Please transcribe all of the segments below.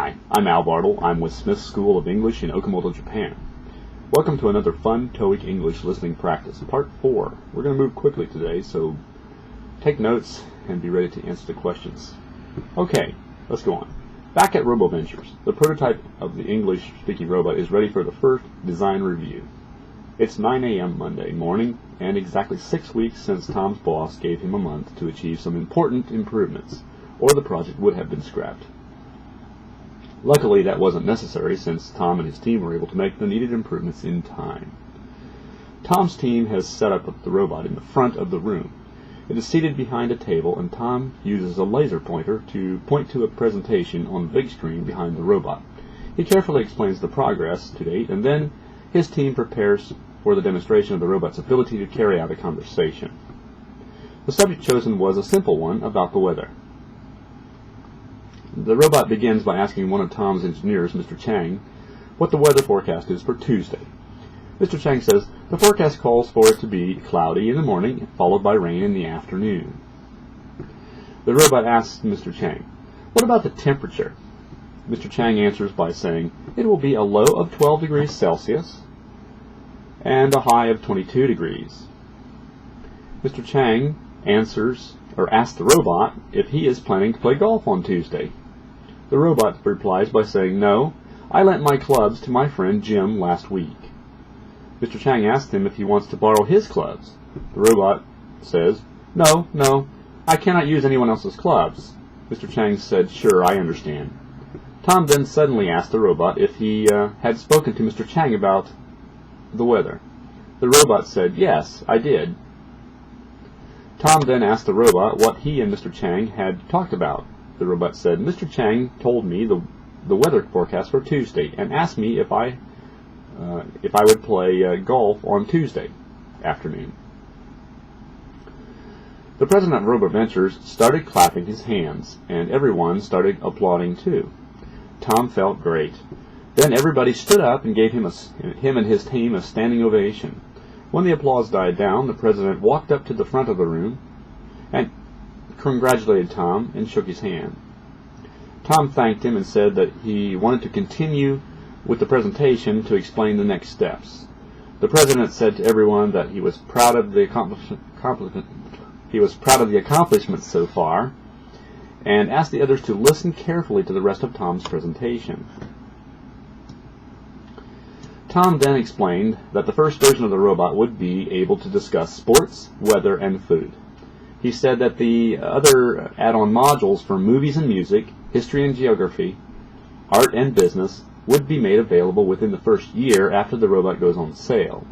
Hi, I'm Al Bartle. I'm with Smith School of English in Okamoto, Japan. Welcome to another fun TOEIC English listening practice, part 4. We're going to move quickly today, so take notes and be ready to answer the questions. Okay, let's go on. Back at RoboVentures, the prototype of the English-speaking robot is ready for the first design review. It's 9 a.m. Monday morning, and exactly 6 weeks since Tom's boss gave him a month to achieve some important improvements, or the project would have been scrapped. Luckily, that wasn't necessary since Tom and his team were able to make the needed improvements in time. Tom's team has set up the robot in the front of the room. It is seated behind a table, and Tom uses a laser pointer to point to a presentation on the big screen behind the robot. He carefully explains the progress to date, and then his team prepares for the demonstration of the robot's ability to carry out a conversation. The subject chosen was a simple one about the weather. The robot begins by asking one of Tom's engineers, Mr. Chang, what the weather forecast is for Tuesday. Mr. Chang says the forecast calls for it to be cloudy in the morning, followed by rain in the afternoon. The robot asks Mr. Chang, what about the temperature? Mr. Chang answers by saying it will be a low of 12 degrees Celsius and a high of 22 degrees. Mr. Chang asks the robot if he is planning to play golf on Tuesday. The robot replies by saying, no, I lent my clubs to my friend Jim last week. Mr. Chang asks him if he wants to borrow his clubs. The robot says, no, I cannot use anyone else's clubs. Mr. Chang said, sure, I understand. Tom then suddenly asked the robot if he had spoken to Mr. Chang about the weather. The robot said, yes, I did. Tom then asked the robot what he and Mr. Chang had talked about. The robot said, Mr. Chang told me the weather forecast for Tuesday and asked me if I would play golf on Tuesday afternoon. The president of RoboVentures started clapping his hands, and everyone started applauding too. Tom felt great. Then everybody stood up and gave him and his team a standing ovation. When the applause died down, the president walked up to the front of the room and congratulated Tom and shook his hand. Tom thanked him and said that he wanted to continue with the presentation to explain the next steps. The president said to everyone that he was proud of the accomplishments so far, and asked the others to listen carefully to the rest of Tom's presentation. Tom then explained that the first version of the robot would be able to discuss sports, weather, and food. He said that the other add-on modules for movies and music, history and geography, art and business would be made available within the first year after the robot goes on sale.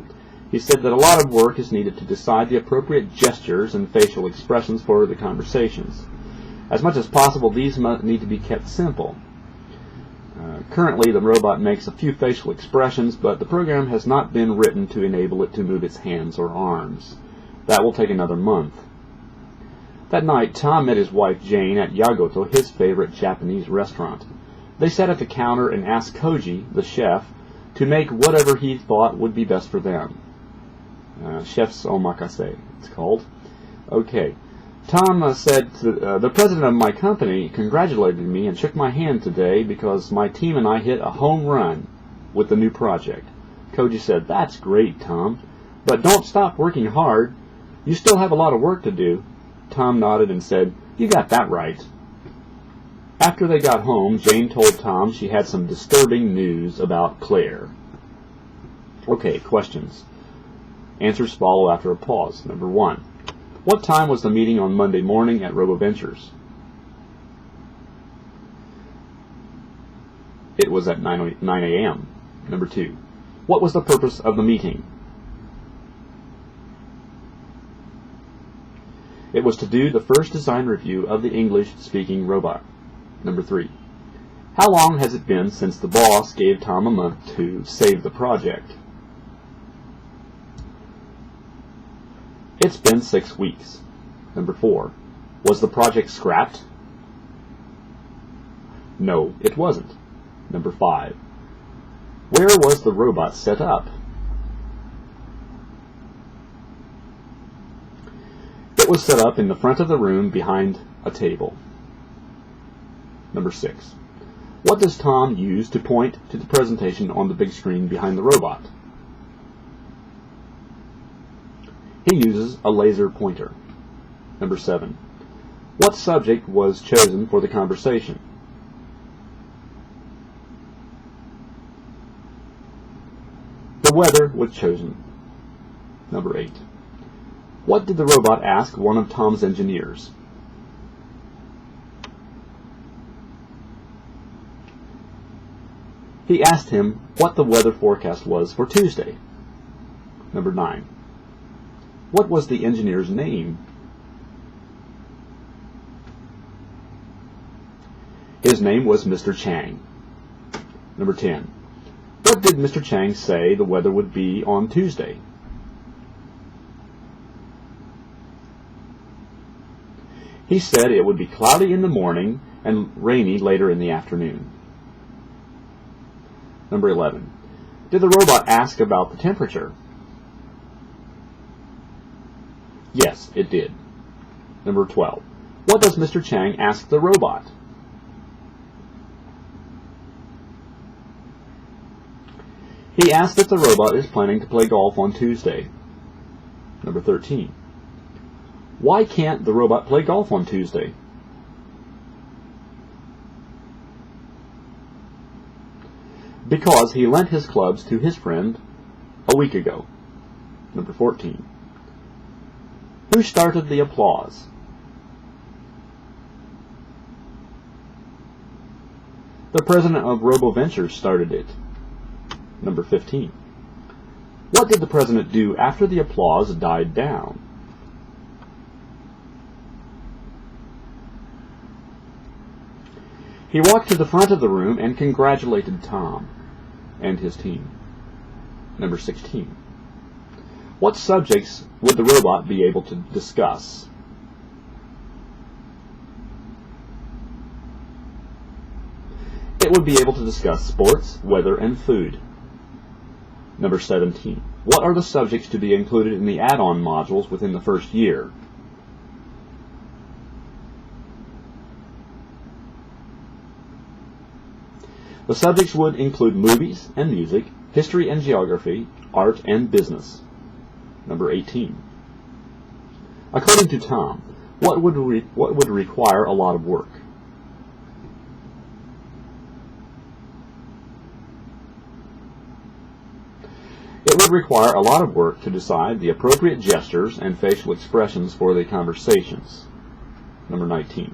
He said that a lot of work is needed to decide the appropriate gestures and facial expressions for the conversations. As much as possible, these need to be kept simple. Currently, the robot makes a few facial expressions, but the program has not been written to enable it to move its hands or arms. That will take another month. That night, Tom met his wife Jane at Yagoto, his favorite Japanese restaurant. They sat at the counter and asked Koji, the chef, to make whatever he thought would be best for them. Chef's omakase, it's called. Okay. Tom said, the president of my company congratulated me and shook my hand today because my team and I hit a home run with the new project. Koji said, that's great, Tom, but don't stop working hard. You still have a lot of work to do. Tom nodded and said, you got that right. After they got home, Jane told Tom she had some disturbing news about Claire. Okay, questions. Answers follow after a pause. Number 1. What time was the meeting on Monday morning at RoboVentures? It was at 9 a.m. Number 2. What was the purpose of the meeting? It was to do the first design review of the English-speaking robot. Number 3. How long has it been since the boss gave Tom a month to save the project? It's been 6 weeks. Number 4. Was the project scrapped? No, it wasn't. Number 5. Where was the robot set up? It was set up in the front of the room behind a table. Number 6. What does Tom use to point to the presentation on the big screen behind the robot? He uses a laser pointer. Number 7. What subject was chosen for the conversation? The weather was chosen. Number 8. What did the robot ask one of Tom's engineers? He asked him what the weather forecast was for Tuesday. Number 9. What was the engineer's name? His name was Mr. Chang. Number 10. What did Mr. Chang say the weather would be on Tuesday? He said it would be cloudy in the morning and rainy later in the afternoon. Number 11. Did the robot ask about the temperature? Yes, it did. Number 12. What does Mr. Chang ask the robot? He asked if the robot is planning to play golf on Tuesday. Number 13. Why can't the robot play golf on Tuesday? Because he lent his clubs to his friend a week ago. Number 14. Who started the applause? The president of RoboVentures started it. Number 15. What did the president do after the applause died down? He walked to the front of the room and congratulated Tom and his team. Number 16. What subjects would the robot be able to discuss? It would be able to discuss sports, weather, and food. Number 17. What are the subjects to be included in the add-on modules within the first year? The subjects would include movies and music, history and geography, art and business. Number 18. According to Tom, what would require a lot of work? It would require a lot of work to decide the appropriate gestures and facial expressions for the conversations. Number 19.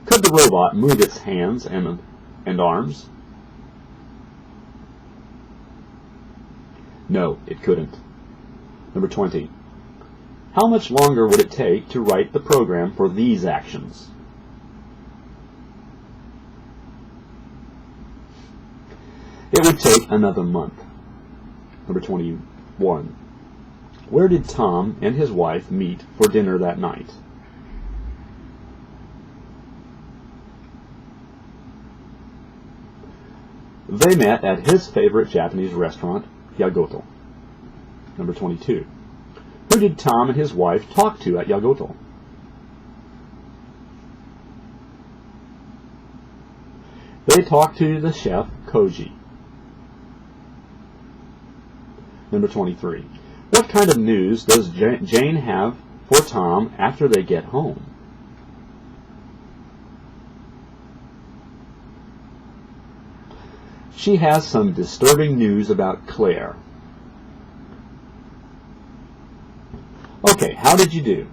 Could the robot move its hands and arms? No, it couldn't. Number 20. How much longer would it take to write the program for these actions? It would take another month. Number 21. Where did Tom and his wife meet for dinner that night? They met at his favorite Japanese restaurant, Yagoto. Number 22. Who did Tom and his wife talk to at Yagoto? They talked to the chef, Koji. Number 23. What kind of news does Jane have for Tom after they get home? She has some disturbing news about Claire. Okay, how did you do?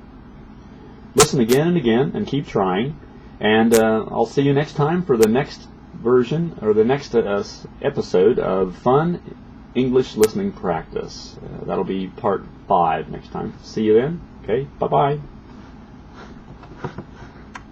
Listen again and again and keep trying. And I'll see you next time for the next version or the next episode of Fun English Listening Practice. That'll be part 5 next time. See you then. Okay, bye-bye.